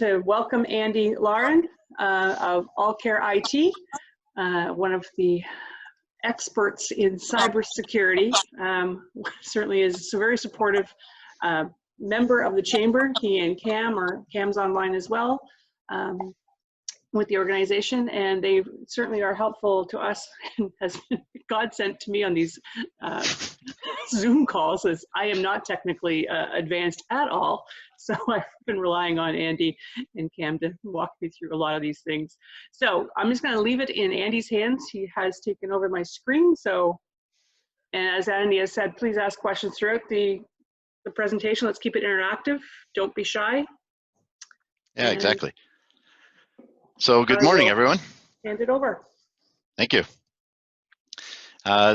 To welcome Andy Lauren of All Care IT, one of the experts in cybersecurity. Certainly is a very supportive member of the chamber. He and Cam's online as well with the organization, and they certainly are helpful to us and has been godsend to me on these Zoom calls, as I am not technically advanced at all. So I've been relying on Andy and Cam to walk me through a lot of these things. So I'm just going to leave it in Andy's hands. He has taken over my screen. So, and as Andy has said, please ask questions throughout the presentation. Let's keep it interactive. Don't be shy. Yeah, exactly. So good morning, everyone. Hand it over. Thank you.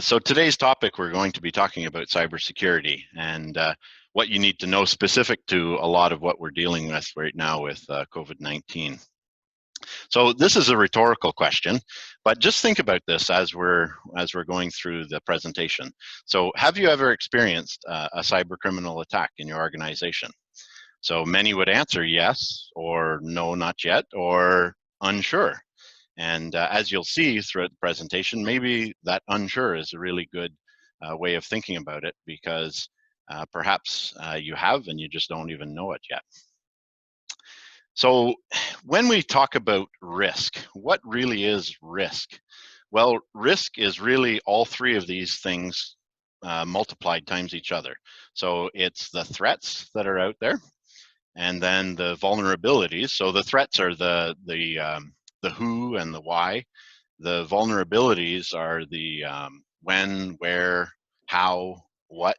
So today's topic, we're going to be talking about cybersecurity and what you need to know specific to a lot of what we're dealing with right now with COVID-19. So this is a rhetorical question, but just think about this as we're going through the presentation. So have you ever experienced a cyber criminal attack in your organization? So many would answer yes, or no, not yet, or unsure. And as you'll see throughout the presentation, maybe that unsure is a really good way of thinking about it, because perhaps you have and you just don't even know it yet. So when we talk about risk, what really is risk? Well, risk is really all three of these things multiplied times each other. So it's the threats that are out there, and then the vulnerabilities. So the threats are the who and the why. The vulnerabilities are the when, where, how, what.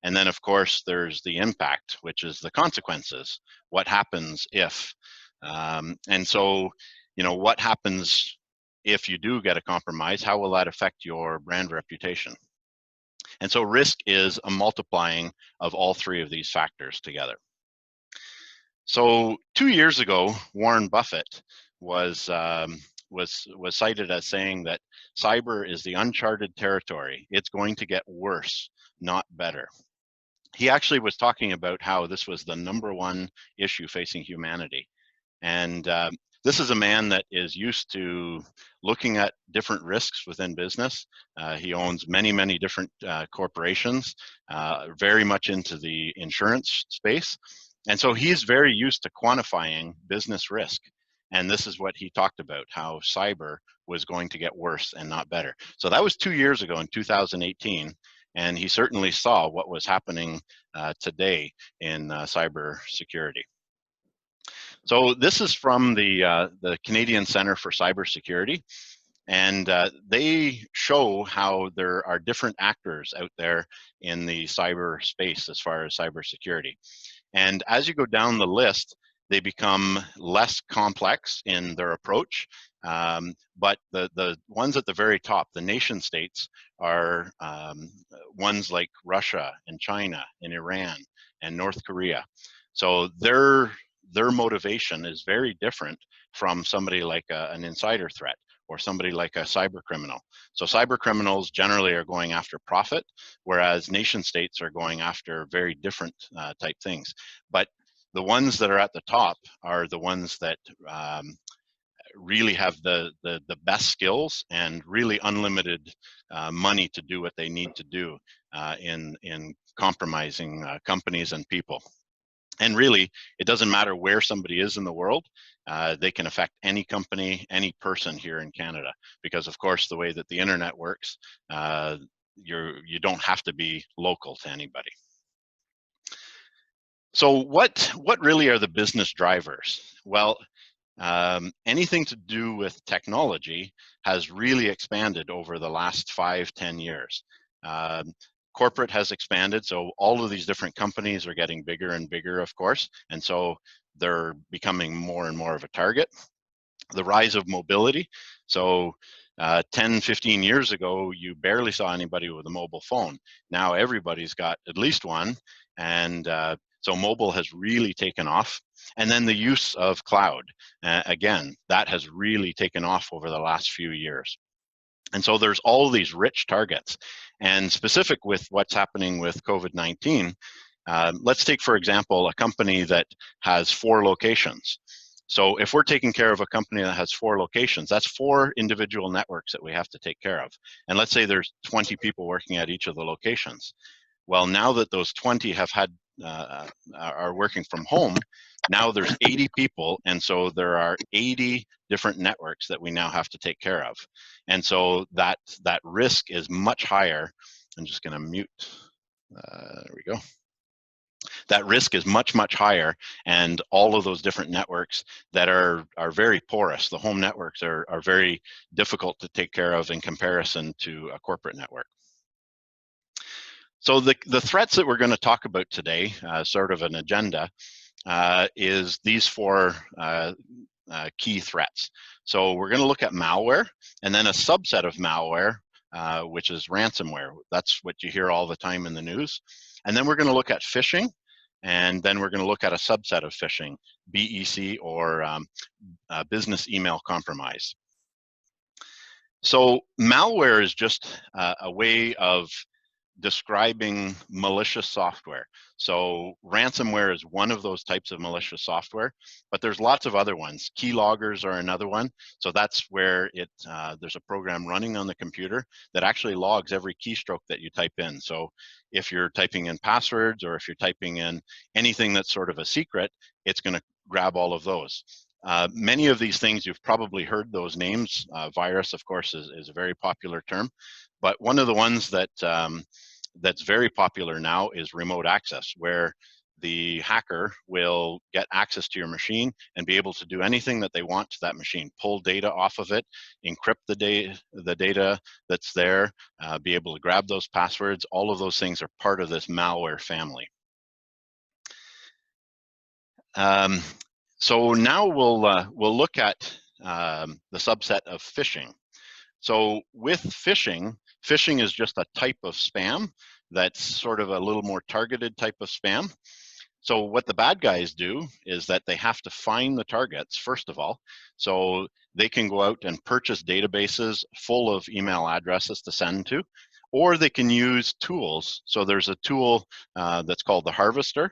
And then, of course, there's the impact, which is the consequences. What happens if? And so, you know, what happens if you do get a compromise? How will that affect your brand reputation? And so risk is a multiplying of all three of these factors together. So 2 years ago, Warren Buffett was cited as saying that cyber is the uncharted territory. It's going to get worse, not better. He actually was talking about how this was the #1 issue facing humanity. And this is a man that is used to looking at different risks within business. He owns many, many different corporations, very much into the insurance space. And so he's very used to quantifying business risk. And this is what he talked about, how cyber was going to get worse and not better. So that was 2 years ago in 2018. And he certainly saw what was happening today in cybersecurity. So this is from the Canadian Centre for Cybersecurity. And they show how there are different actors out there in the cyber space as far as cybersecurity. And as you go down the list, they become less complex in their approach. But the ones at the very top, the nation states, are ones like Russia and China and Iran and North Korea. So their motivation is very different from somebody like an insider threat or somebody like a cyber criminal. So cyber criminals generally are going after profit, whereas nation states are going after very different type things. But the ones that are at the top are the ones that really have the best skills and really unlimited money to do what they need to do in compromising companies and people. And really, it doesn't matter where somebody is in the world. They can affect any company, any person here in Canada, because of course the way that the internet works, you don't have to be local to anybody. So what really are the business drivers? Well, anything to do with technology has really expanded over the last 5-10 years. Corporate has expanded, so all of these different companies are getting bigger and bigger, of course, and so they're becoming more and more of a target. The rise of mobility. So 10-15 years ago, you barely saw anybody with a mobile phone. Now everybody's got at least one, and so mobile has really taken off. And then the use of cloud, again, that has really taken off over the last few years. And so there's all these rich targets. And specific with what's happening with COVID-19, Let's take, for example, a company that has 4 locations. So if we're taking care of a company that has 4 locations, that's 4 individual networks that we have to take care of. And let's say there's 20 people working at each of the locations. Well, now that those 20 have are working from home, now there's 80 people, and so there are 80 different networks that we now have to take care of. And so that risk is much higher. I'm just going to mute. There we go. That risk is much, much higher, and all of those different networks that are very porous. The home networks are very difficult to take care of in comparison to a corporate network. So the threats that we're going to talk about today, sort of an agenda, is these 4 key threats. So we're going to look at malware, and then a subset of malware, which is ransomware. That's what you hear all the time in the news. And then we're going to look at phishing, and then we're going to look at a subset of phishing, BEC, or business email compromise. So malware is just a way of describing malicious software. So ransomware is one of those types of malicious software, but there's lots of other ones. Keyloggers are another one. So that's where there's a program running on the computer that actually logs every keystroke that you type in. So if you're typing in passwords, or if you're typing in anything that's sort of a secret, it's going to grab all of those. Many of these things, you've probably heard those names. Virus, of course, is a very popular term, but one of the ones that that's very popular now is remote access, where the hacker will get access to your machine and be able to do anything that they want to that machine, pull data off of it, encrypt the data that's there, be able to grab those passwords. All of those things are part of this malware family. So now we'll look at the subset of phishing. So with phishing, phishing is just a type of spam that's sort of a little more targeted type of spam. So what the bad guys do is that they have to find the targets, first of all. So they can go out and purchase databases full of email addresses to send to, or they can use tools. So there's a tool that's called the Harvester,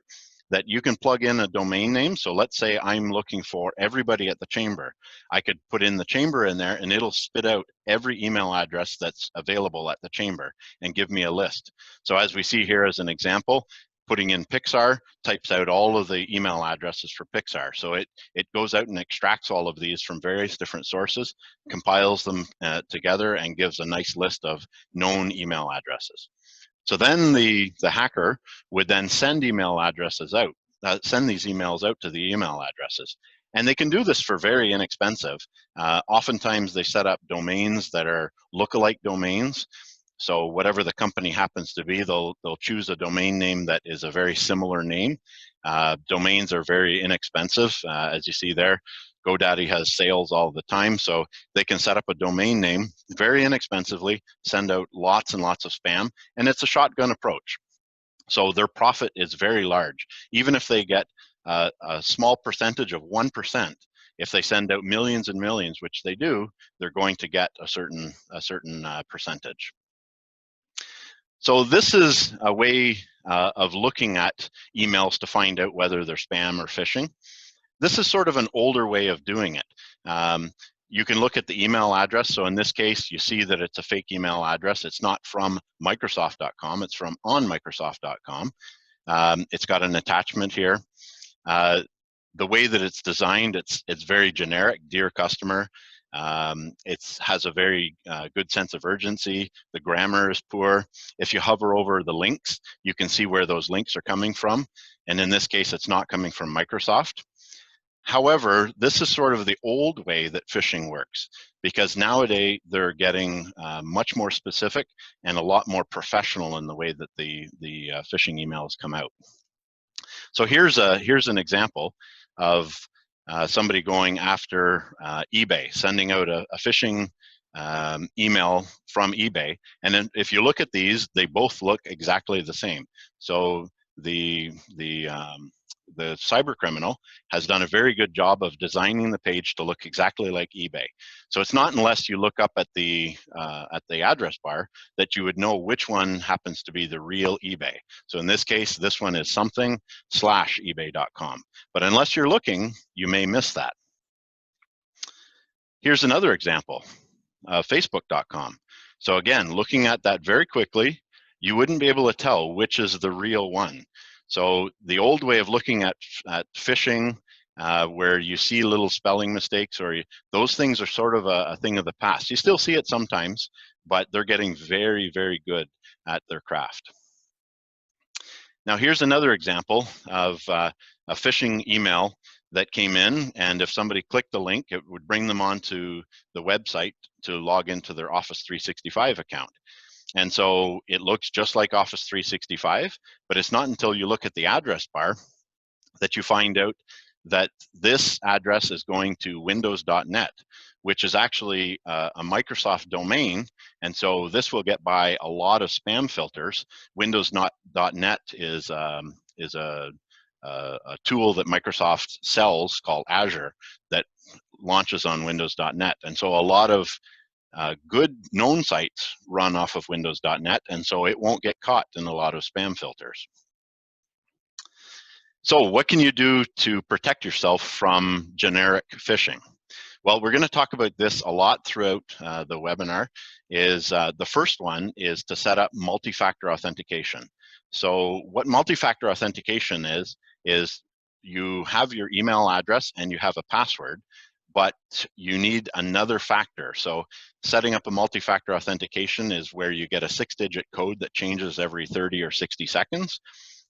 that you can plug in a domain name. So let's say I'm looking for everybody at the chamber. I could put in the chamber in there, and it'll spit out every email address that's available at the chamber and give me a list. So as we see here as an example, putting in Pixar types out all of the email addresses for Pixar. So it goes out and extracts all of these from various different sources, compiles them together, and gives a nice list of known email addresses. So then the hacker would then send email addresses out, send these emails out to the email addresses. And they can do this for very inexpensive. Oftentimes they set up domains that are lookalike domains. So whatever the company happens to be, they'll choose a domain name that is a very similar name. Domains are very inexpensive, as you see there. GoDaddy has sales all the time, so they can set up a domain name very inexpensively, send out lots and lots of spam, and it's a shotgun approach. So their profit is very large. Even if they get a small percentage of 1%, if they send out millions and millions, which they do, they're going to get a certain percentage. So this is a way of looking at emails to find out whether they're spam or phishing. This is sort of an older way of doing it. You can look at the email address. So in this case, you see that it's a fake email address. It's not from Microsoft.com. It's from onmicrosoft.com. It's got an attachment here. The way that it's designed, it's very generic. Dear customer. It has a very good sense of urgency. The grammar is poor. If you hover over the links, you can see where those links are coming from. And in this case, it's not coming from Microsoft. However, this is sort of the old way that phishing works, because nowadays they're getting much more specific and a lot more professional in the way that the phishing emails come out. So here's an example of somebody going after eBay, sending out a phishing email from eBay. And then if you look at these, they both look exactly the same. So the cyber criminal has done a very good job of designing the page to look exactly like eBay. So it's not unless you look up at the address bar that you would know which one happens to be the real eBay. So in this case, this one is something/ebay.com. But unless you're looking, you may miss that. Here's another example, facebook.com. So again, looking at that very quickly, you wouldn't be able to tell which is the real one. So the old way of looking at phishing, where you see little spelling mistakes, or those things are sort of a thing of the past. You still see it sometimes, but they're getting very, very good at their craft. Now here's another example of a phishing email that came in, and if somebody clicked the link, it would bring them onto the website to log into their Office 365 account. And so it looks just like Office 365, but it's not until you look at the address bar that you find out that this address is going to windows.net, which is actually a Microsoft domain. And so this will get by a lot of spam filters. Windows.net is a tool that Microsoft sells called Azure that launches on Windows.net. And so a lot of good known sites run off of Windows.net, and so it won't get caught in a lot of spam filters. So what can you do to protect yourself from generic phishing? Well, we're going to talk about this a lot throughout the webinar. The first one is to set up multi-factor authentication. So what multi-factor authentication is you have your email address and you have a password, but you need another factor. So setting up a multi-factor authentication is where you get a 6-digit code that changes every 30 or 60 seconds.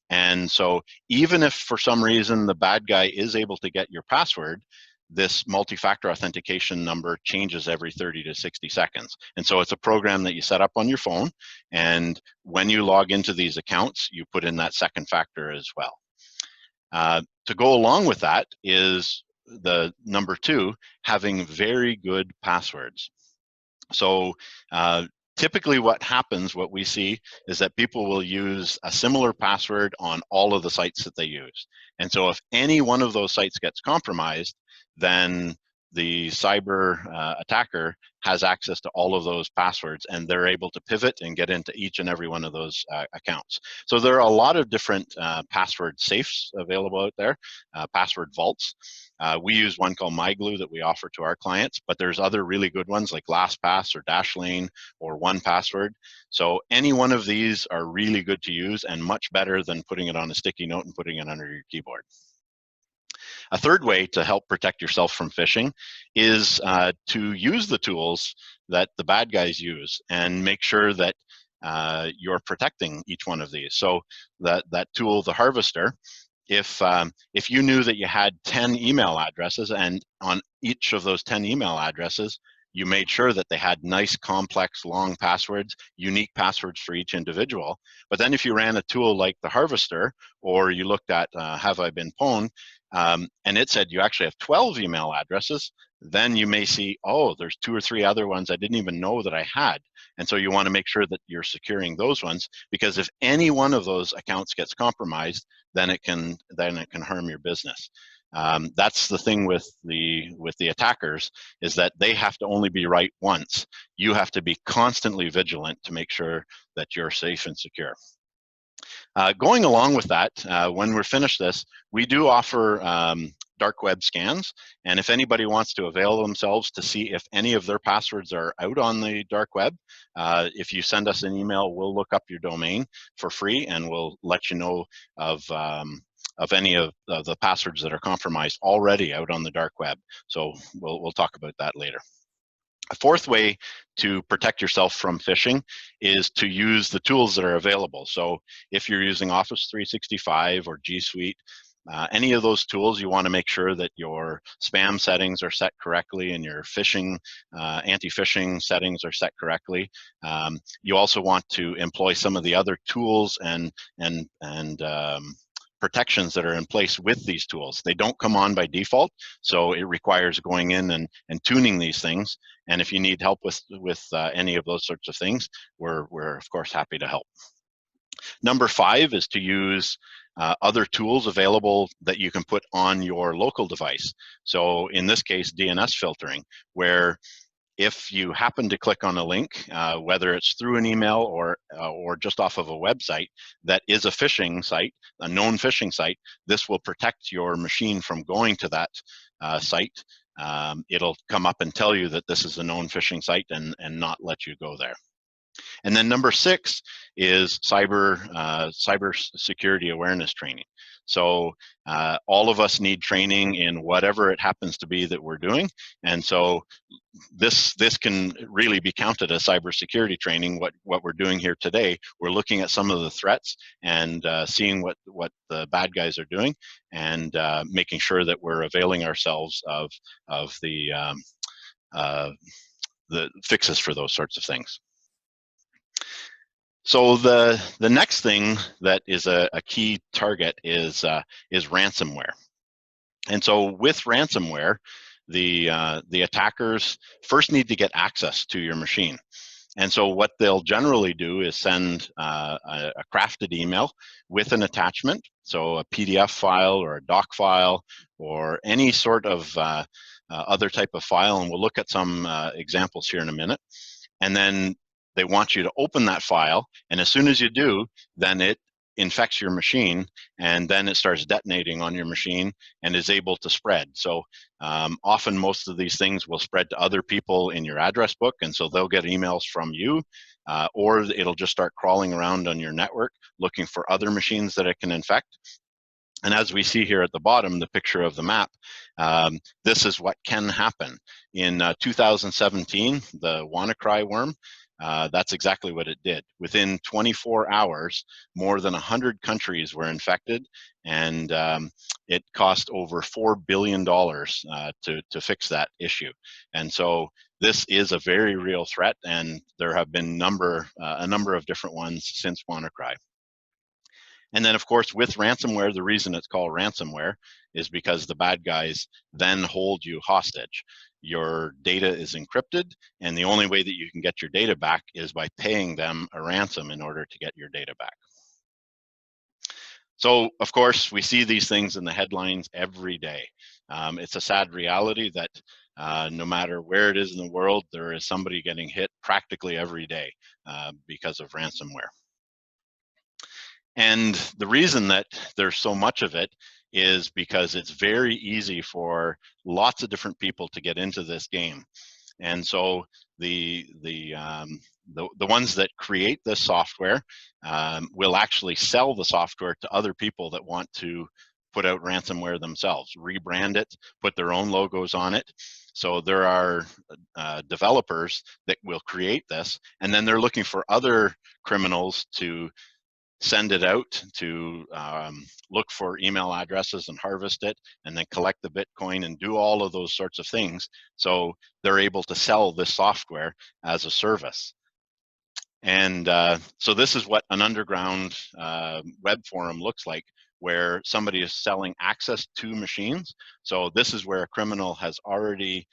And so even if for some reason the bad guy is able to get your password, this multi-factor authentication number changes every 30 to 60 seconds. And so it's a program that you set up on your phone, and when you log into these accounts, you put in that second factor as well. To go along with that is the number 2, having very good passwords. So typically what happens, what we see, is that people will use a similar password on all of the sites that they use. And so if any one of those sites gets compromised, then the cyber attacker has access to all of those passwords, and they're able to pivot and get into each and every one of those accounts. So there are a lot of different password safes available out there, password vaults. We use one called MyGlue that we offer to our clients, but there's other really good ones like LastPass or Dashlane or 1Password. So any one of these are really good to use and much better than putting it on a sticky note and putting it under your keyboard. A third way to help protect yourself from phishing is to use the tools that the bad guys use and make sure that you're protecting each one of these. So that tool, the Harvester, if you knew that you had 10 email addresses, and on each of those 10 email addresses, you made sure that they had nice, complex, long passwords, unique passwords for each individual. But then if you ran a tool like the Harvester, or you looked at Have I Been Pwned, and it said you actually have 12 email addresses, then you may see, oh, there's 2 or 3 other ones I didn't even know that I had. And so you want to make sure that you're securing those ones, because if any one of those accounts gets compromised, then it can harm your business. That's the thing with the attackers, is that they have to only be right once. You have to be constantly vigilant to make sure that you're safe and secure. Going along with that, when we're finished this, we do offer dark web scans, and if anybody wants to avail themselves to see if any of their passwords are out on the dark web, if you send us an email, we'll look up your domain for free, and we'll let you know of any of the passwords that are compromised already out on the dark web. So we'll talk about that later. A fourth way to protect yourself from phishing is to use the tools that are available. So if you're using Office 365 or G Suite, any of those tools, you want to make sure that your spam settings are set correctly and your phishing, anti-phishing settings are set correctly. You also want to employ some of the other tools and protections that are in place with these tools. They don't come on by default, so it requires going in and tuning these things. And if you need help with any of those sorts of things, we're of course happy to help. Number 5 is to use other tools available that you can put on your local device. So in this case, DNS filtering, where if you happen to click on a link, whether it's through an email or just off of a website that is a phishing site, a known phishing site, this will protect your machine from going to that site. It'll come up and tell you that this is a known phishing site and not let you go there. And then number 6 is cybersecurity awareness training. So all of us need training in whatever it happens to be that we're doing. And so this can really be counted as cybersecurity training. What we're doing here today, we're looking at some of the threats and seeing what the bad guys are doing, and making sure that we're availing ourselves of the fixes for those sorts of things. So the next thing that is a key target is ransomware. And so with ransomware, the attackers first need to get access to your machine. And so what they'll generally do is send a crafted email with an attachment, so a PDF file or a doc file or any sort of other type of file, and we'll look at some examples here in a minute. And then they want you to open that file, and as soon as you do, then it infects your machine, and then it starts detonating on your machine and is able to spread. So often most of these things will spread to other people in your address book, and so they'll get emails from you, or it'll just start crawling around on your network looking for other machines that it can infect. And as we see here at the bottom, the picture of the map, this is what can happen. In 2017, the WannaCry worm, that's exactly what it did. Within 24 hours, more than 100 countries were infected, and it cost over $4 billion to fix that issue. And so this is a very real threat, and there have been a number of different ones since WannaCry. And then, of course, with ransomware, the reason it's called ransomware is because the bad guys then hold you hostage. Your data is encrypted, and the only way that you can get your data back is by paying them a ransom in order to get your data back. So, of course, we see these things in the headlines every day. It's a sad reality that no matter where it is in the world, there is somebody getting hit practically every day because of ransomware. And the reason that there's so much of it is because it's very easy for lots of different people to get into this game. And so the ones that create this software will actually sell the software to other people that want to put out ransomware themselves, rebrand it, put their own logos on it. So there are developers that will create this, and then they're looking for other criminals to send it out to look for email addresses and harvest it, and then collect the Bitcoin and do all of those sorts of things. So they're able to sell this software as a service. And so this is what an underground web forum looks like, where somebody is selling access to machines. So this is where a criminal has already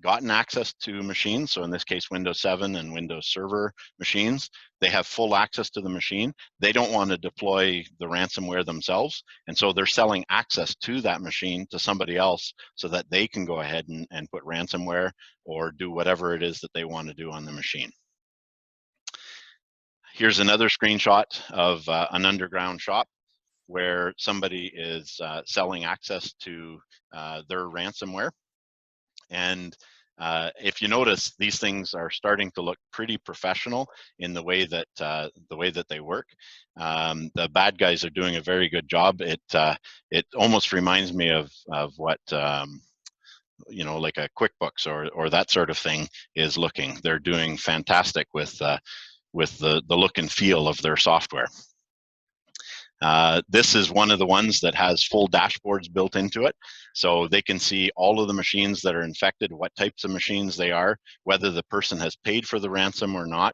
gotten access to machines. So in this case, Windows 7 and Windows Server machines, they have full access to the machine. They don't want to deploy the ransomware themselves. And so they're selling access to that machine to somebody else so that they can go ahead and put ransomware or do whatever it is that they want to do on the machine. Here's another screenshot of an underground shop where somebody is selling access to their ransomware. And if you notice, these things are starting to look pretty professional in the way that they work. The bad guys are doing a very good job. It almost reminds me of what you know, like a QuickBooks or that sort of thing is looking. They're doing fantastic with the look and feel of their software. This is one of the ones that has full dashboards built into it, so they can see all of the machines that are infected, what types of machines they are, whether the person has paid for the ransom or not,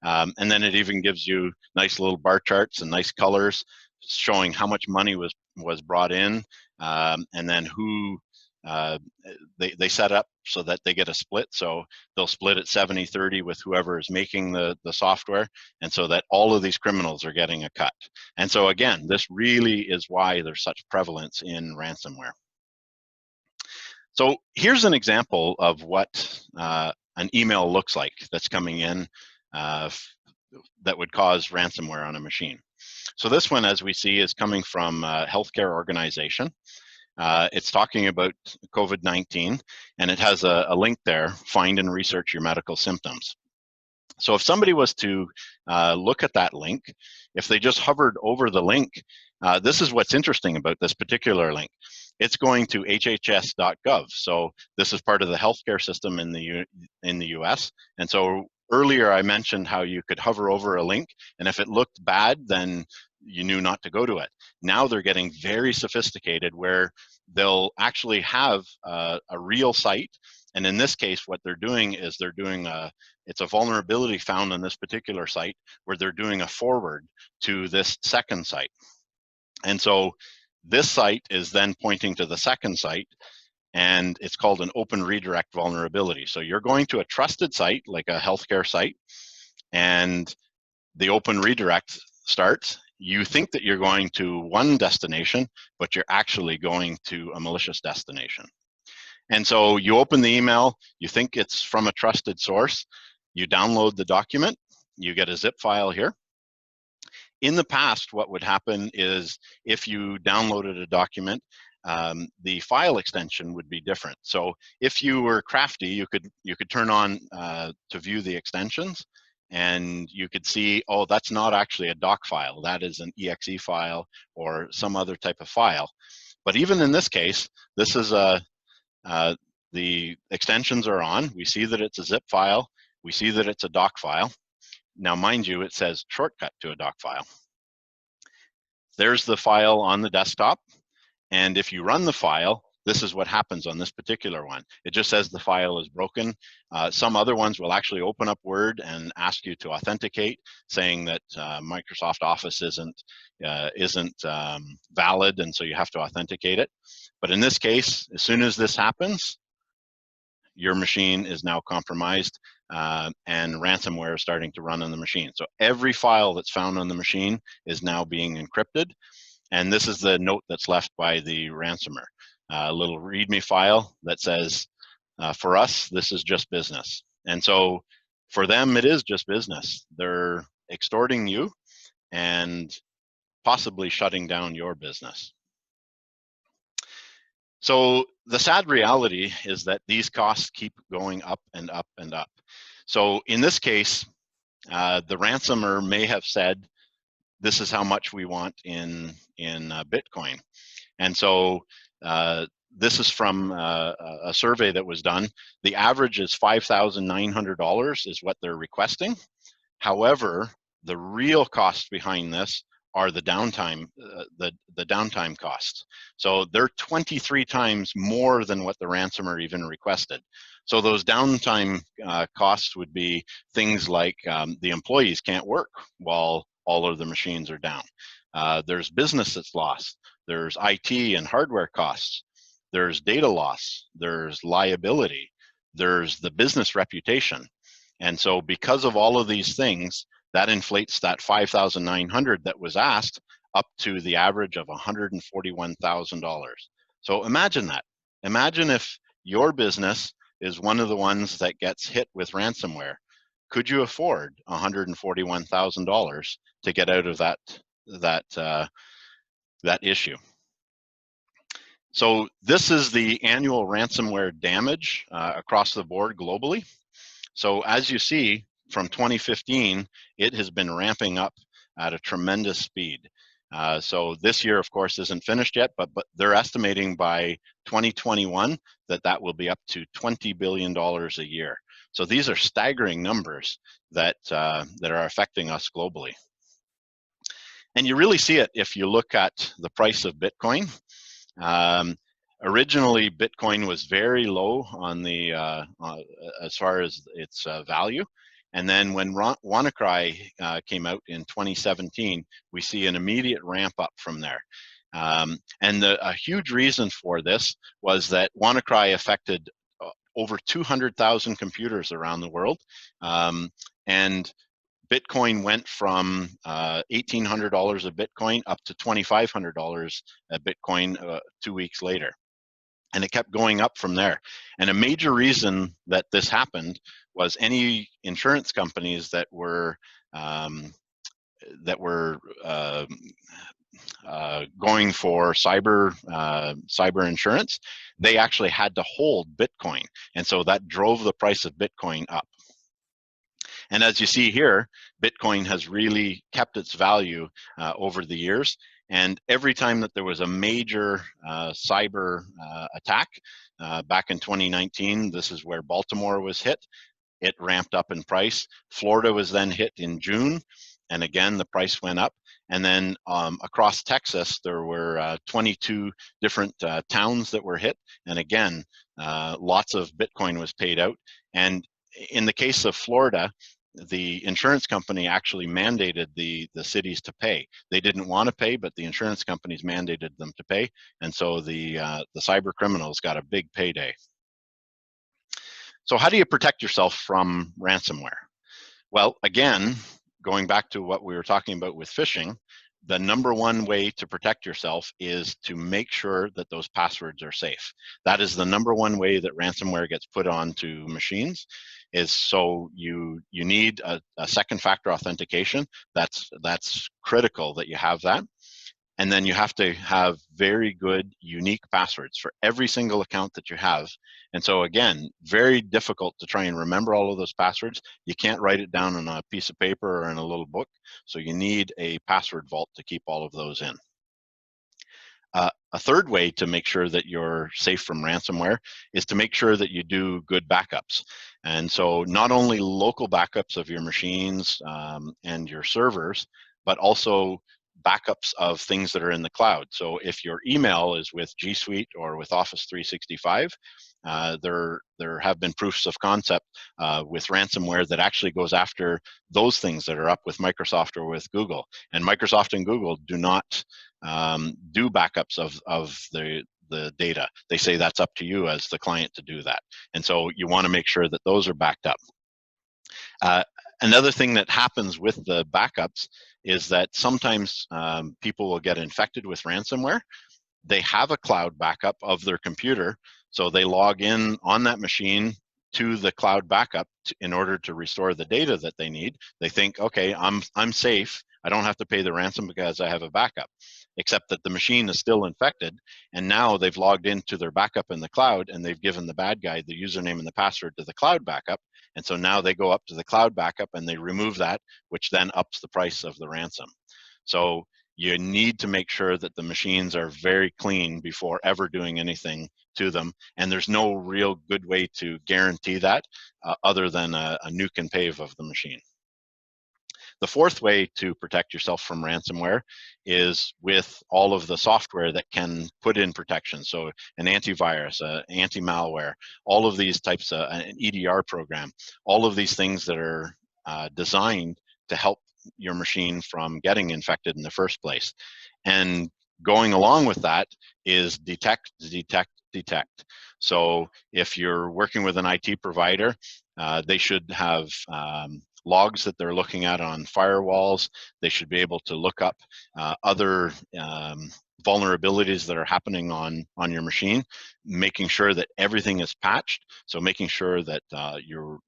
and then it even gives you nice little bar charts and nice colors showing how much money was brought in, and then who they set up so that they get a split. So they'll split it 70-30 with whoever is making the software, and so that all of these criminals are getting a cut. And so again, this really is why there's such prevalence in ransomware. So here's an example of what an email looks like that's coming in that would cause ransomware on a machine. So this one, as we see, is coming from a healthcare organization. It's talking about COVID-19, and it has a link there, find and research your medical symptoms. So if somebody was to look at that link, if they just hovered over the link, this is what's interesting about this particular link. It's going to hhs.gov. So this is part of the healthcare system in the US. And so earlier I mentioned how you could hover over a link, and if it looked bad, then you knew not to go to it. Now they're getting very sophisticated where they'll actually have a real site. And in this case, what they're doing is they're doing it's a vulnerability found on this particular site where they're doing a forward to this second site. And so this site is then pointing to the second site, and it's called an open redirect vulnerability. So you're going to a trusted site, like a healthcare site, and the open redirect starts. You think that you're going to one destination, but you're actually going to a malicious destination. And so you open the email, you think it's from a trusted source, you download the document, you get a zip file here. In the past, what would happen is if you downloaded a document, the file extension would be different. So if you were crafty, you could turn on to view the extensions, and you could see, oh, that's not actually a doc file. That is an exe file or some other type of file. But even in this case, this is the extensions are on. We see that it's a zip file. We see that it's a doc file. Now, mind you, it says shortcut to a doc file. There's the file on the desktop. And if you run the file, this is what happens on this particular one. It just says the file is broken. Some other ones will actually open up Word and ask you to authenticate, saying that Microsoft Office isn't valid, and so you have to authenticate it. But in this case, as soon as this happens, your machine is now compromised, and ransomware is starting to run on the machine. So every file that's found on the machine is now being encrypted. And this is the note that's left by the ransomer. A little README file that says, for us, this is just business. And so for them, it is just business. They're extorting you and possibly shutting down your business. So the sad reality is that these costs keep going up and up and up. So in this case, the ransomer may have said, this is how much we want in Bitcoin. And so this is from a survey that was done. The average is $5,900 is what they're requesting. However, the real cost behind this are the downtime, the downtime costs. So they're 23 times more than what the ransomer even requested. So those downtime costs would be things like the employees can't work while all of the machines are down. There's business that's lost. There's IT and hardware costs. There's data loss. There's liability. There's the business reputation. And so because of all of these things, that inflates that $5,900 that was asked up to the average of $141,000. So imagine that. Imagine if your business is one of the ones that gets hit with ransomware. Could you afford $141,000 to get out of that issue? So this is the annual ransomware damage across the board globally. So as you see, from 2015, it has been ramping up at a tremendous speed. So this year, of course, isn't finished yet, but they're estimating by 2021 that will be up to $20 billion a year. So these are staggering numbers that are affecting us globally. And you really see it if you look at the price of Bitcoin. Originally, Bitcoin was very low on the as far as its value. And then when WannaCry came out in 2017, we see an immediate ramp up from there. And a huge reason for this was that WannaCry affected over 200,000 computers around the world. And Bitcoin went from $1,800 a Bitcoin up to $2,500 a Bitcoin 2 weeks later. And it kept going up from there. And a major reason that this happened was any insurance companies that were going for cyber insurance, they actually had to hold Bitcoin, and so that drove the price of Bitcoin up. And as you see here, Bitcoin has really kept its value over the years. And every time that there was a major cyber attack, back in 2019, this is where Baltimore was hit, it ramped up in price. Florida was then hit in June, and again, the price went up. And then across Texas, there were 22 different towns that were hit. And again, lots of Bitcoin was paid out. And in the case of Florida, the insurance company actually mandated the cities to pay. They didn't want to pay, but the insurance companies mandated them to pay. And so the cyber criminals got a big payday. So how do you protect yourself from ransomware? Well, again, going back to what we were talking about with phishing, the number one way to protect yourself is to make sure that those passwords are safe. That is the number one way that ransomware gets put onto machines, is so you need a second factor authentication. That's critical that you have that. And then you have to have very good, unique passwords for every single account that you have. And so again, very difficult to try and remember all of those passwords. You can't write it down on a piece of paper or in a little book. So you need a password vault to keep all of those in. A third way to make sure that you're safe from ransomware is to make sure that you do good backups. And so not only local backups of your machines and your servers, but also backups of things that are in the cloud. So if your email is with G Suite or with Office 365, there have been proofs of concept with ransomware that actually goes after those things that are up with Microsoft or with Google. And Microsoft and Google do not do backups of the data. They say that's up to you as the client to do that. And so you want to make sure that those are backed up. Another thing that happens with the backups is that sometimes people will get infected with ransomware. They have a cloud backup of their computer, so they log in on that machine to the cloud backup in order to restore the data that they need. They think, okay, I'm safe. I don't have to pay the ransom because I have a backup, except that the machine is still infected, and now they've logged into their backup in the cloud, and they've given the bad guy the username and the password to the cloud backup, and so now they go up to the cloud backup and they remove that, which then ups the price of the ransom. So you need to make sure that the machines are very clean before ever doing anything to them, and there's no real good way to guarantee that other than a nuke and pave of the machine. The fourth way to protect yourself from ransomware is with all of the software that can put in protection. So an antivirus, anti-malware, all of these types of an EDR program, all of these things that are designed to help your machine from getting infected in the first place. And going along with that is detect, detect, detect. So if you're working with an IT provider, they should have logs that they're looking at on firewalls. They should be able to look up other vulnerabilities that are happening on your machine, making sure that everything is patched. So making sure that your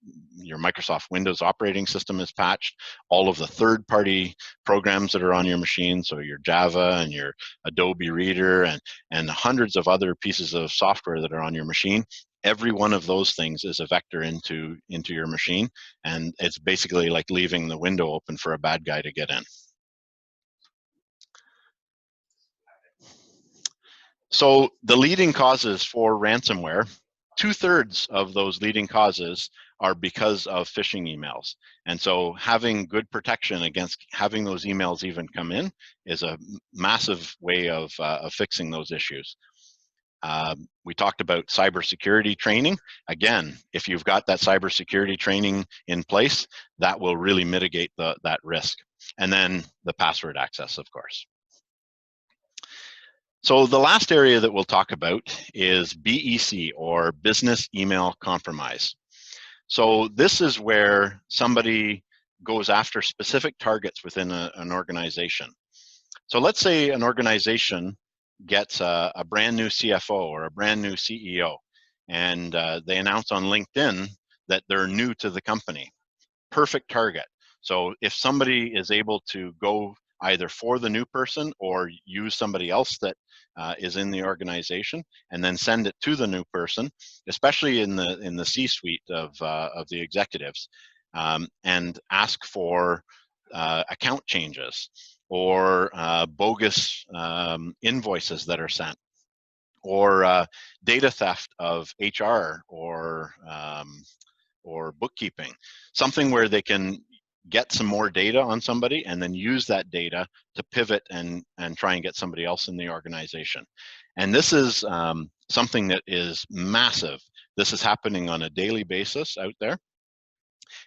Microsoft Windows operating system is patched, all of the third-party programs that are on your machine, so your Java and your Adobe Reader and hundreds of other pieces of software that are on your machine. Every one of those things is a vector into your machine, and it's basically like leaving the window open for a bad guy to get in. So the leading causes for ransomware, 2/3 of those leading causes are because of phishing emails. And so having good protection against having those emails even come in is a massive way of fixing those issues. We talked about cybersecurity training. Again, if you've got that cybersecurity training in place, that will really mitigate that risk. And then the password access, of course. So the last area that we'll talk about is BEC, or Business Email Compromise. So this is where somebody goes after specific targets within an organization. So let's say an organization gets a brand new CFO or a brand new CEO, and they announce on LinkedIn that they're new to the company. Perfect target. So if somebody is able to go either for the new person or use somebody else that is in the organization and then send it to the new person, especially in the C-suite of the executives, and ask for account changes or bogus invoices that are sent, or data theft of HR or bookkeeping, something where they can get some more data on somebody and then use that data to pivot and try and get somebody else in the organization. And this is something that is massive. This is happening on a daily basis out there.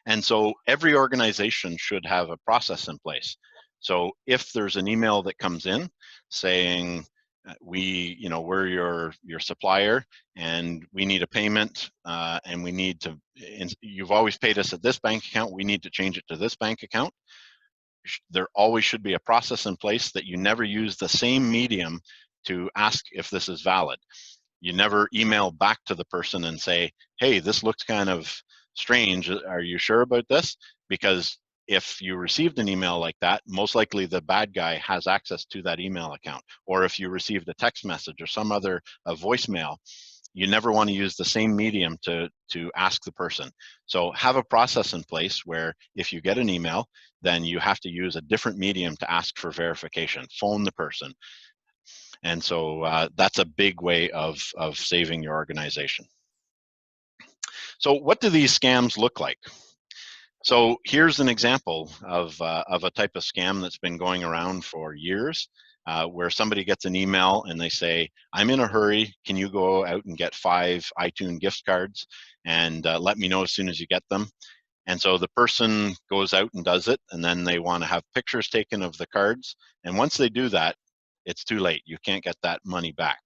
And so every organization should have a process in place. So if there's an email that comes in saying, we're your supplier and we need a payment, and we need to, you've always paid us at this bank account, we need to change it to this bank account. There always should be a process in place that you never use the same medium to ask if this is valid. You never email back to the person and say, hey, this looks kind of strange, are you sure about this? Because if you received an email like that, most likely the bad guy has access to that email account. Or if you received a text message or some other voicemail, you never want to use the same medium to ask the person. So have a process in place where if you get an email, then you have to use a different medium to ask for verification, phone the person. And so that's a big way of saving your organization. So what do these scams look like? So here's an example of a type of scam that's been going around for years, where somebody gets an email and they say, I'm in a hurry, can you go out and get 5 iTunes gift cards and let me know as soon as you get them? And so the person goes out and does it, and then they want to have pictures taken of the cards. And once they do that, it's too late. You can't get that money back.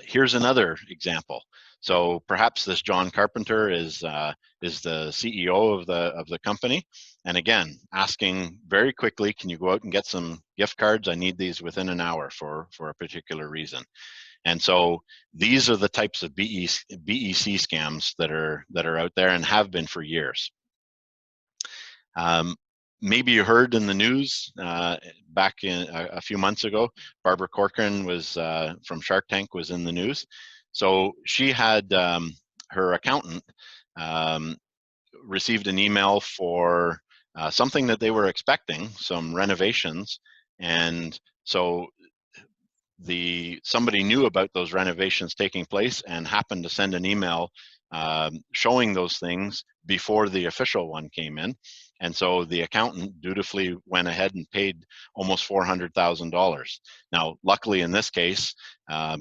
Here's another example. So perhaps this John Carpenter is the CEO of the company, and again, asking very quickly, can you go out and get some gift cards? I need these within an hour for a particular reason. And so these are the types of BEC scams that are out there and have been for years. Maybe you heard in the news back in a few months ago, Barbara Corcoran was from Shark Tank was in the news. So she had her accountant received an email for something that they were expecting, some renovations, and so somebody knew about those renovations taking place and happened to send an email showing those things before the official one came in. And so the accountant dutifully went ahead and paid almost $400,000. Now, luckily in this case,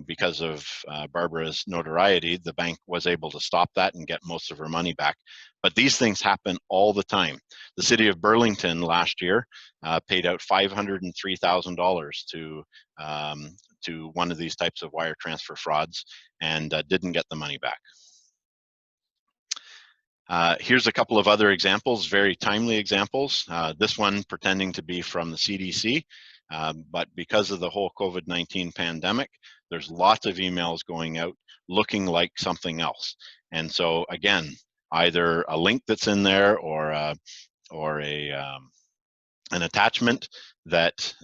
because of Barbara's notoriety, the bank was able to stop that and get most of her money back. But these things happen all the time. The city of Burlington last year paid out $503,000 to one of these types of wire transfer frauds and didn't get the money back. Here's a couple of other examples, very timely examples. This one pretending to be from the CDC, but because of the whole COVID-19 pandemic, there's lots of emails going out looking like something else. And so again, either a link that's in there or an attachment that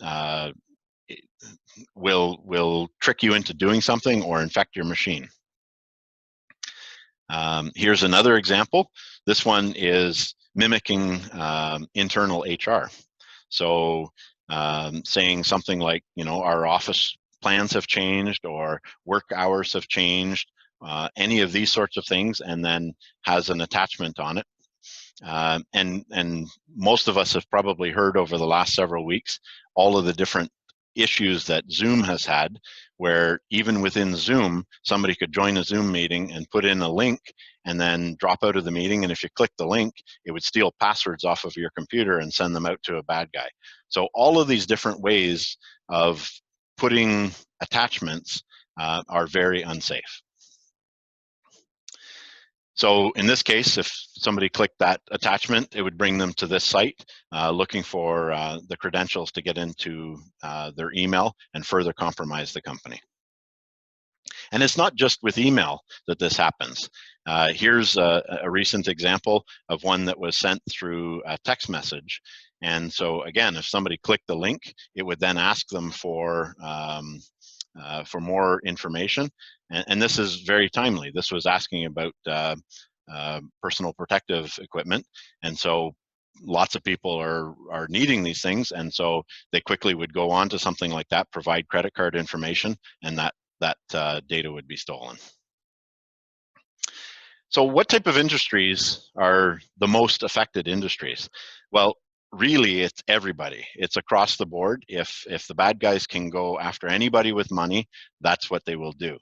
will trick you into doing something or infect your machine. Here's another example. This one is mimicking internal HR. So saying something like, our office plans have changed or work hours have changed, any of these sorts of things, and then has an attachment on it. And most of us have probably heard over the last several weeks all of the different issues that Zoom has had, where even within Zoom, somebody could join a Zoom meeting and put in a link and then drop out of the meeting. And if you click the link, it would steal passwords off of your computer and send them out to a bad guy. So all of these different ways of putting attachments are very unsafe. So in this case, if somebody clicked that attachment, it would bring them to this site looking for the credentials to get into their email and further compromise the company. And it's not just with email that this happens. Here's a recent example of one that was sent through a text message. And so again, if somebody clicked the link, it would then ask them for more information. And this is very timely. This was asking about personal protective equipment. And so lots of people are needing these things. And so they quickly would go on to something like that, provide credit card information, and that data would be stolen. So what type of industries are the most affected industries? Well, really, it's everybody. It's across the board. If the bad guys can go after anybody with money, that's what they will do.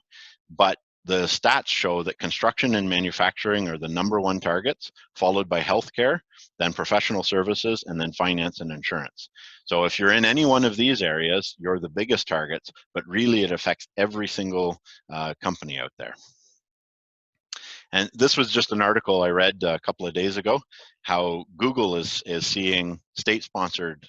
But the stats show that construction and manufacturing are the #1 targets, followed by healthcare, then professional services, and then finance and insurance. So if you're in any one of these areas, you're the biggest targets, but really it affects every single company out there. And this was just an article I read a couple of days ago, how Google is seeing state-sponsored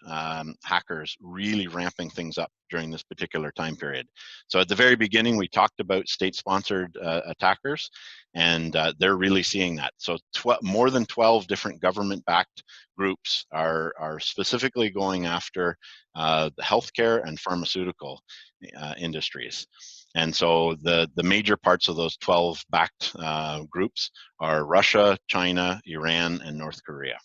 hackers really ramping things up during this particular time period. So at the very beginning, we talked about state-sponsored attackers, and they're really seeing that. So more than 12 different government-backed groups are specifically going after the healthcare and pharmaceutical industries. And so the major parts of those 12 backed groups are Russia, China, Iran, and North Korea.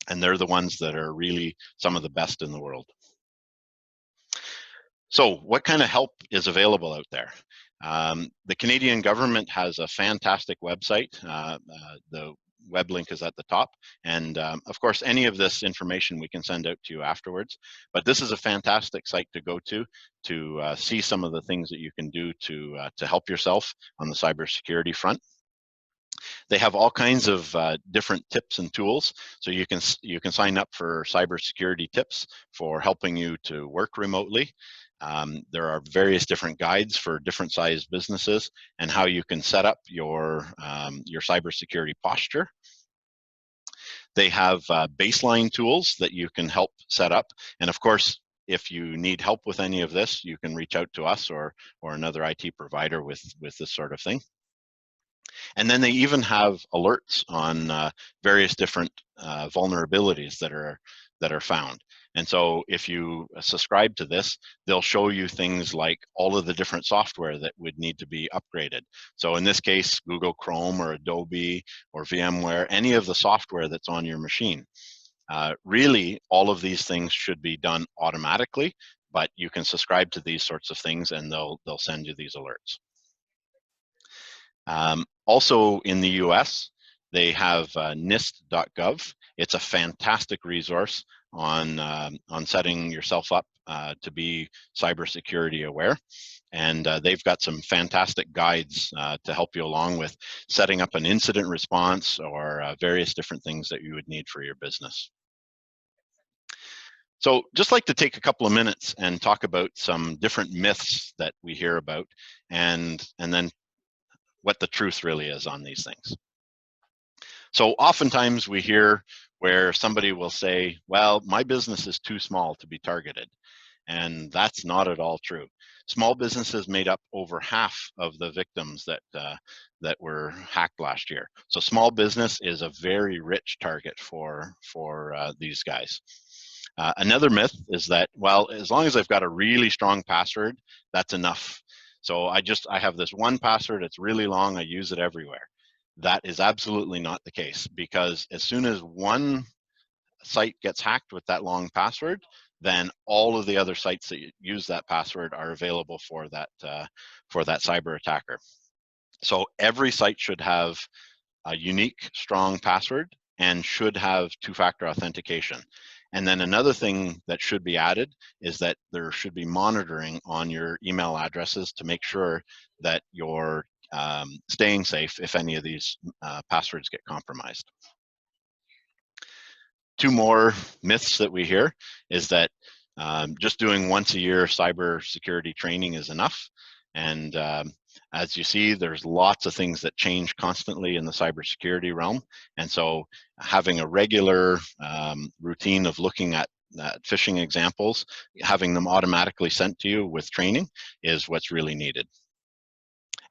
And they're the ones that are really some of the best in the world. So what kind of help is available out there? The Canadian government has a fantastic website. The web link is at the top. And of course, any of this information we can send out to you afterwards. But this is a fantastic site to go to see some of the things that you can do to help yourself on the cybersecurity front. They have all kinds of different tips and tools. So you can sign up for cybersecurity tips for helping you to work remotely. There are various different guides for different sized businesses and how you can set up your cybersecurity posture. They have baseline tools that you can help set up. And of course, if you need help with any of this, you can reach out to us or another IT provider with this sort of thing. And then they even have alerts on various different vulnerabilities that are found. And so if you subscribe to this, they'll show you things like all of the different software that would need to be upgraded. So in this case, Google Chrome or Adobe or VMware, any of the software that's on your machine. Really, all of these things should be done automatically, but you can subscribe to these sorts of things and they'll send you these alerts. Also in the US, they have NIST.gov. It's a fantastic resource on setting yourself up to be cybersecurity aware. And they've got some fantastic guides to help you along with setting up an incident response or various different things that you would need for your business. So just like to take a couple of minutes and talk about some different myths that we hear about and then what the truth really is on these things. So oftentimes we hear where somebody will say, well, my business is too small to be targeted. And that's not at all true. Small businesses made up over half of the victims that were hacked last year. So small business is a very rich target for these guys. Another myth is that, well, as long as I've got a really strong password, that's enough. So I have this one password, it's really long, I use it everywhere. That is absolutely not the case, because as soon as one site gets hacked with that long password, then all of the other sites that use that password are available for that cyber attacker. So every site should have a unique, strong password and should have two-factor authentication. And then another thing that should be added is that there should be monitoring on your email addresses to make sure that you're staying safe if any of these passwords get compromised. Two more myths that we hear is that Just doing once a year cybersecurity training is enough. And as you see, there's lots of things that change constantly in the cybersecurity realm. And so having a regular routine of looking at phishing examples, having them automatically sent to you with training is what's really needed.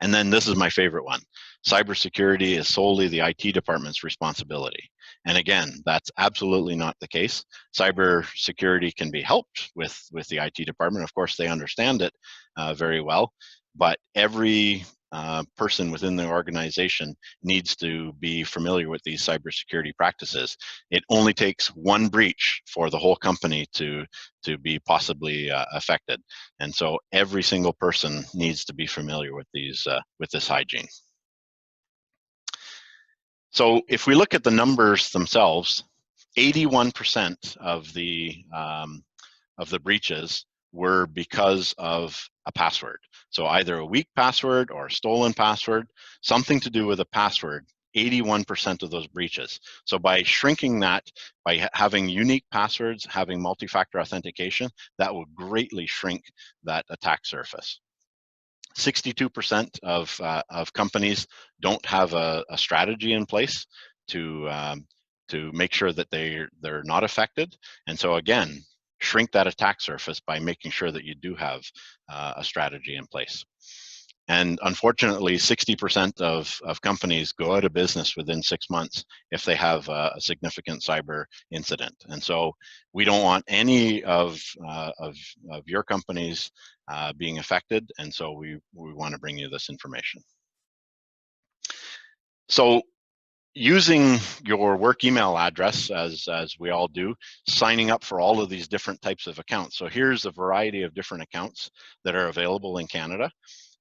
And then this is my favorite one. Cybersecurity is solely the IT department's responsibility. And again, that's absolutely not the case. Cybersecurity can be helped with the IT department. Of course, they understand it very well, but every person within the organization needs to be familiar with these cybersecurity practices. It only takes one breach for the whole company to be possibly affected. And so every single person needs to be familiar with these with this hygiene. So if we look at the numbers themselves, 81% of the breaches were because of a password. So either a weak password or a stolen password, something to do with a password, 81% of those breaches. So by shrinking that, by having unique passwords, having multi-factor authentication, that will greatly shrink that attack surface. 62% of companies don't have a strategy in place to make sure that they're not affected. And so again, shrink that attack surface by making sure that you do have a strategy in place. And unfortunately, 60% of companies go out of business within 6 months if they have a significant cyber incident. And so we don't want any of your companies being affected. And so we want to bring you this information. So using your work email address, as we all do, signing up for all of these different types of accounts. So here's a variety of different accounts that are available in Canada.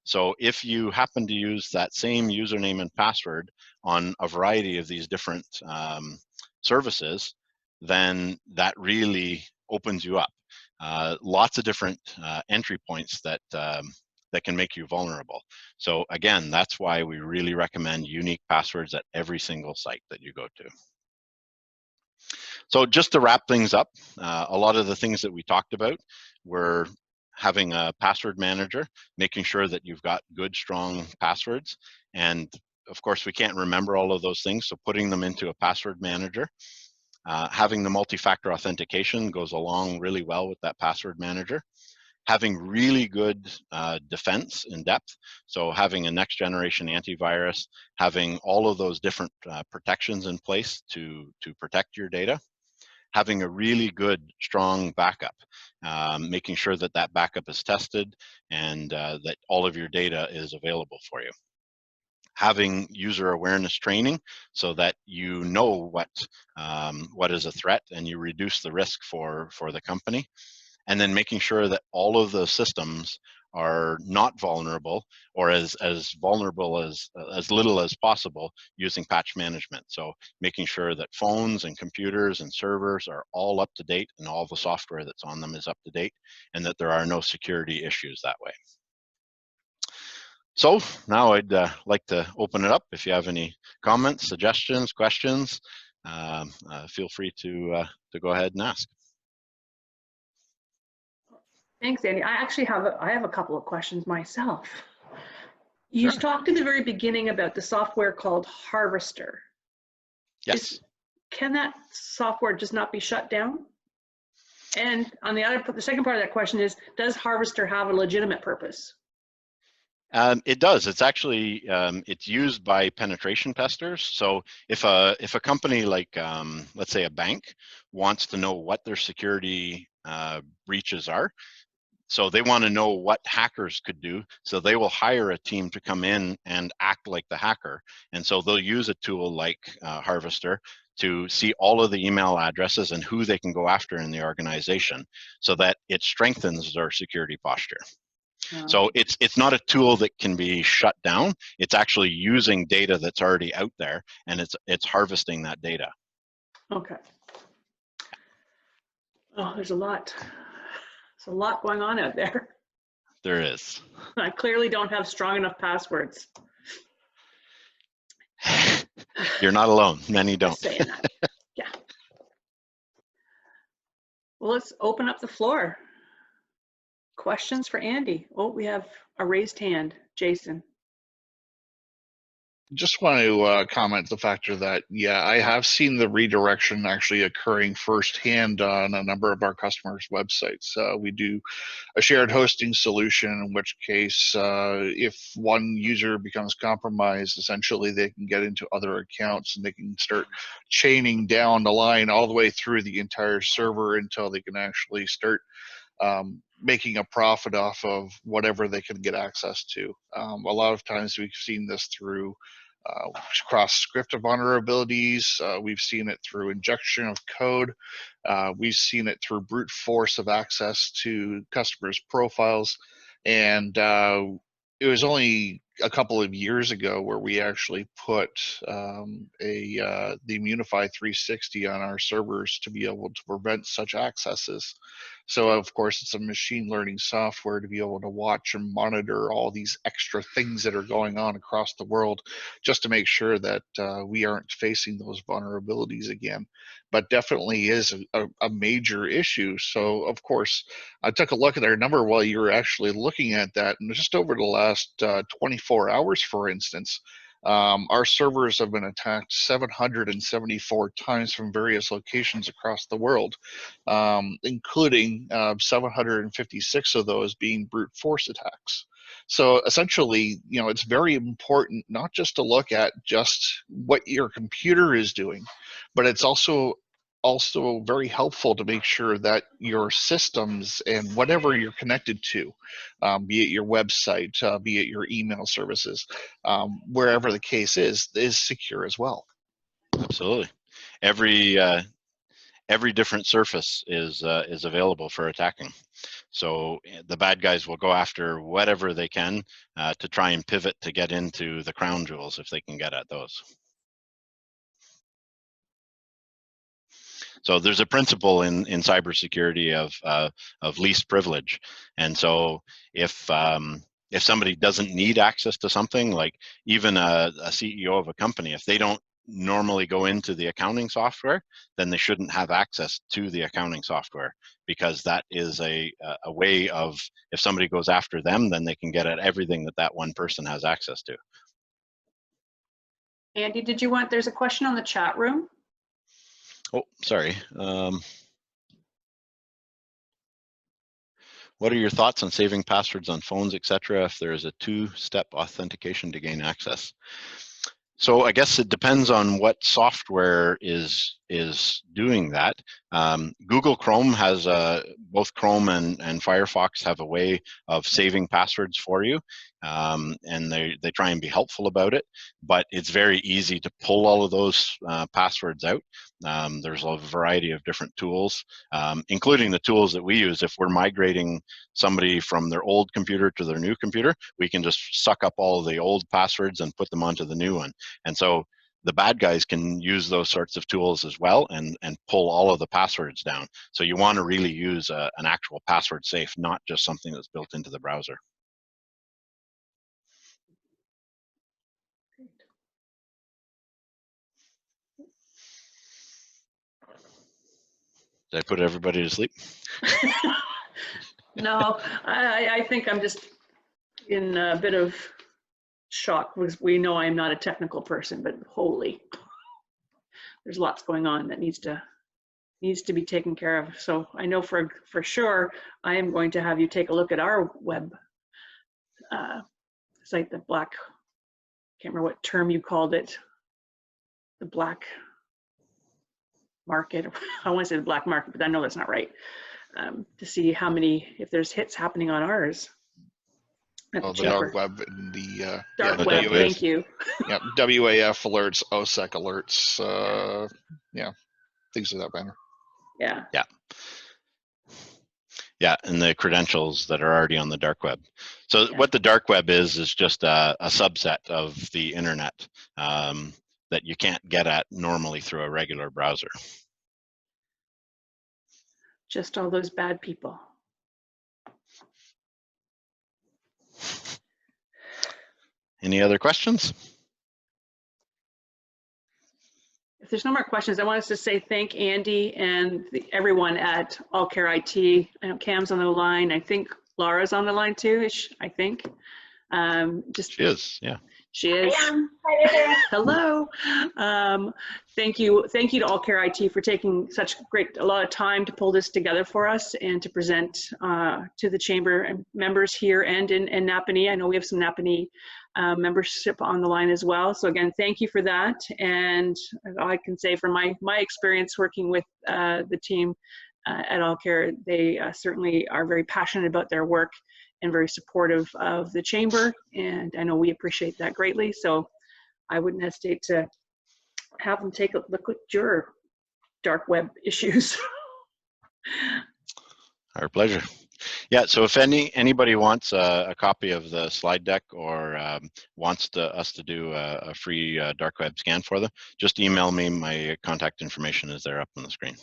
So if you happen to use that same username and password on a variety of these different services, then that really opens you up. Lots of different entry points that can make you vulnerable. So again, that's why we really recommend unique passwords at every single site that you go to. So just to wrap things up, a lot of the things that we talked about were having a password manager, making sure that you've got good, strong passwords. And of course, we can't remember all of those things, so putting them into a password manager. Having the multi-factor authentication goes along really well with that password manager. Having really good defense in depth, so having a next generation antivirus, having all of those different protections in place to protect your data. Having a really good, strong backup, making sure that that backup is tested and that all of your data is available for you. Having user awareness training so that you know what is a threat and you reduce the risk for the company. And then making sure that all of the systems are not vulnerable, or as vulnerable as little as possible, using patch management. So making sure that phones and computers and servers are all up to date and all the software that's on them is up to date, and that there are no security issues that way. So now I'd like to open it up. If you have any comments, suggestions, questions, feel free to go ahead and ask. Thanks, Andy. I actually have a couple of questions myself. You Sure. talked at the very beginning about the software called Harvester. Yes. Can that software just not be shut down? And on the second part of that question is, does Harvester have a legitimate purpose? It does. It's actually it's used by penetration testers. So if a company like let's say a bank wants to know what their security breaches are, so they want to know what hackers could do, so they will hire a team to come in and act like the hacker. And so they'll use a tool like Harvester to see all of the email addresses and who they can go after in the organization, so that it strengthens their security posture. So it's not a tool that can be shut down. It's actually using data that's already out there, and it's harvesting that data. Okay. Oh, there's a lot. There's a lot going on out there. There is. I clearly don't have strong enough passwords. You're not alone. Many don't. Just saying that. Yeah. Well, let's open up the floor. Questions for Andy? Oh, we have a raised hand. Jason. Just want to comment the factor that, yeah, I have seen the redirection actually occurring firsthand on a number of our customers' websites. We do a shared hosting solution, in which case, if one user becomes compromised, essentially they can get into other accounts and they can start chaining down the line all the way through the entire server until they can actually start making a profit off of whatever they can get access to. A lot of times we've seen this through cross-script vulnerabilities. We've seen it through injection of code. We've seen it through brute force of access to customers' profiles. And it was only a couple of years ago where we actually put the Immunify 360 on our servers to be able to prevent such accesses. So of course it's a machine learning software to be able to watch and monitor all these extra things that are going on across the world, just to make sure that we aren't facing those vulnerabilities again. But definitely is a major issue. So of course, I took a look at our number while you were actually looking at that, and just over the last 24 hours, for instance, our servers have been attacked 774 times from various locations across the world, including 756 of those being brute force attacks. So essentially, you know, it's very important not just to look at just what your computer is doing, but it's also very helpful to make sure that your systems and whatever you're connected to, be it your website, be it your email services, wherever the case is secure as well. Absolutely. Every different surface is available for attacking. So the bad guys will go after whatever they can to try and pivot to get into the crown jewels if they can get at those. So there's a principle in cybersecurity of least privilege, and so if somebody doesn't need access to something, like even a CEO of a company, if they don't normally go into the accounting software, then they shouldn't have access to the accounting software, because that is a way of, if somebody goes after them, then they can get at everything that one person has access to. Andy, there's a question on the chat room. Oh, sorry. What are your thoughts on saving passwords on phones, etc., if there is a two-step authentication to gain access? So I guess it depends on what software is doing that. Google Chrome has both Chrome and Firefox have a way of saving passwords for you, and they try and be helpful about it. But it's very easy to pull all of those passwords out. There's a variety of different tools, including the tools that we use. If we're migrating somebody from their old computer to their new computer, we can just suck up all of the old passwords and put them onto the new one. And so the bad guys can use those sorts of tools as well and pull all of the passwords down. So you want to really use an actual password safe, not just something that's built into the browser. Did I put everybody to sleep? No, I think I'm just in a bit of shock, because we know I'm not a technical person, but holy, there's lots going on that needs to be taken care of. So I know for sure I am going to have you take a look at our web site, the black, can't remember what term you called it, the black market. I want to say the black market, but I know that's not right. To see how many, if there's hits happening on ours. The dark web and the dark web. Thank you. Yeah, WAF alerts, OSEC alerts, yeah, things of that manner. Yeah. Yeah. Yeah, and the credentials that are already on the dark web. So yeah. What the dark web is just a subset of the internet that you can't get at normally through a regular browser. Just all those bad people. Any other questions? If there's no more questions, I want us to say thank Andy and everyone at All Care IT. I know Cam's on the line. I think Laura's on the line too, I think. Just She is, yeah. She is. I am. Hi there. Hello. Thank you to All Care IT for taking a lot of time to pull this together for us and to present to the chamber members here and in Napanee. I know we have some Napanee membership on the line as well. So again, thank you for that. And all I can say from my experience working with the team at All Care, they certainly are very passionate about their work and very supportive of the chamber, and I know we appreciate that greatly. So I wouldn't hesitate to have them take a look at your dark web issues. Our pleasure. Yeah, so if anybody wants a copy of the slide deck or wants us to do a free dark web scan for them, just email me. My contact information is there up on the screen.